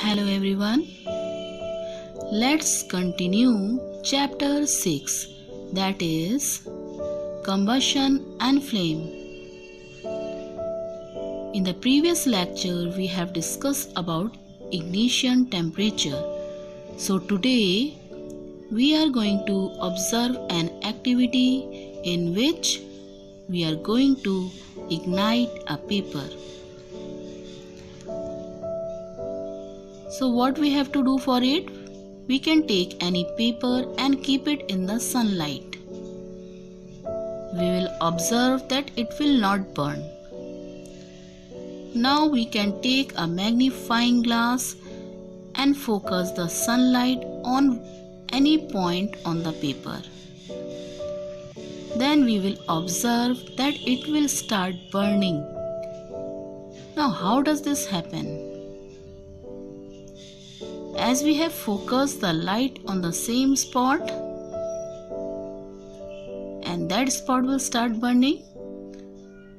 Hello everyone. Let's continue chapter 6, that is combustion and flame. In the previous lecture we have discussed about ignition temperature. So today we are going to observe an activity in which we are going to ignite a paper. So what we have to do for it? We can take any paper and keep it in the sunlight. We will observe that it will not burn. Now we can take a magnifying glass and focus the sunlight on any point on the paper. Then we will observe that it will start burning. Now how does this happen? As we have focused the light on the same spot, and that spot will start burning.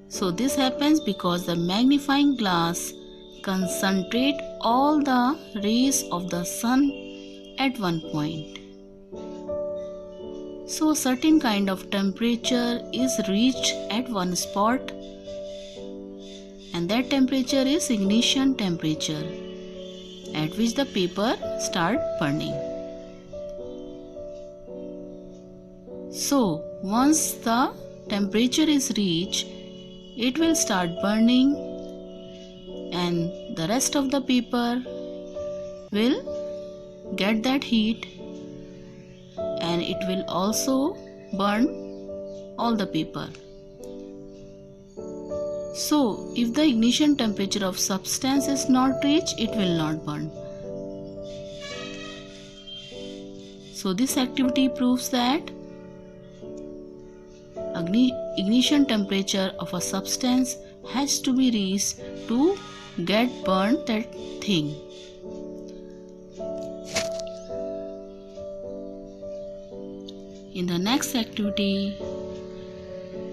So this happens because the magnifying glass concentrate all the rays of the sun at one point. So a certain kind of temperature is reached at one spot, and that temperature is ignition temperature, at which the paper start burning. So once the temperature is reached, it will start burning and the rest of the paper will get that heat and it will also burn all the paper. So, if the ignition temperature of substance is not reached, it will not burn. So, this activity proves that ignition temperature of a substance has to be reached to get burnt that thing. In the next activity,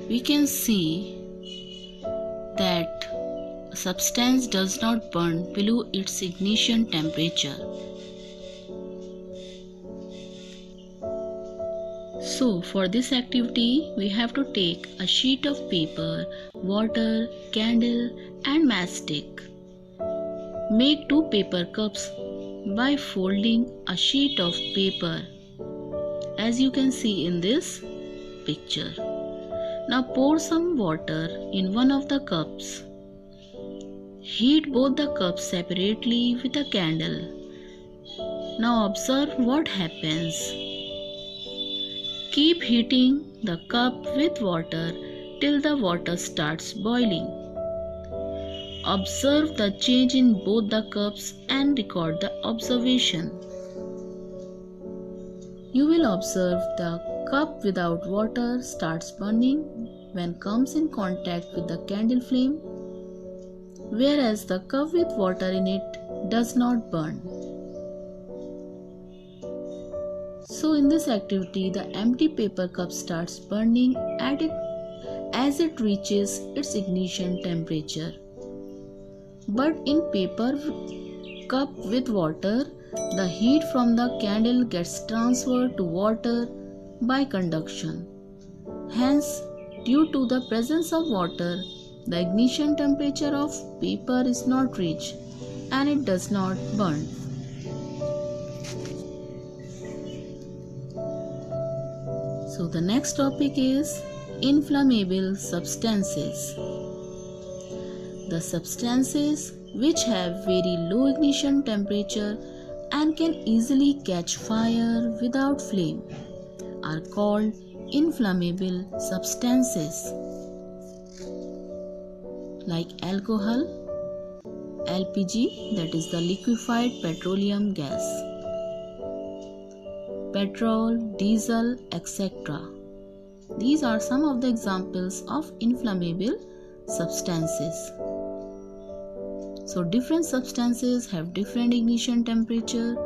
we can see that a substance does not burn below its ignition temperature. So for this activity we have to take a sheet of paper, water, candle and matchstick. Make 2 paper cups by folding a sheet of paper, as you can see in this picture. Now pour some water in one of the cups. Heat both the cups separately with a candle. Now observe what happens. Keep heating the cup with water till the water starts boiling. Observe the change in both the cups and record the observation. You will observe the cup without water starts burning when comes in contact with the candle flame, whereas the cup with water in it does not burn. So in this activity, the empty paper cup starts burning as it reaches its ignition temperature. But in paper cup with water, the heat from the candle gets transferred to water by conduction. Hence, due to the presence of water, the ignition temperature of paper is not reached and it does not burn. So the next topic is inflammable substances. The substances which have very low ignition temperature and can easily catch fire without flame are called inflammable substances, like alcohol, LPG, that is the liquefied petroleum gas, petrol, diesel, etc. These are some of the examples of inflammable substances. So different substances have different ignition temperature,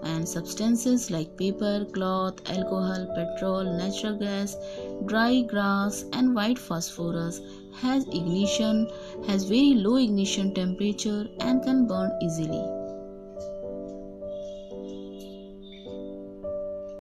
and substances like paper, cloth, alcohol, petrol, natural gas, dry grass and white phosphorus has very low ignition temperature and can burn easily.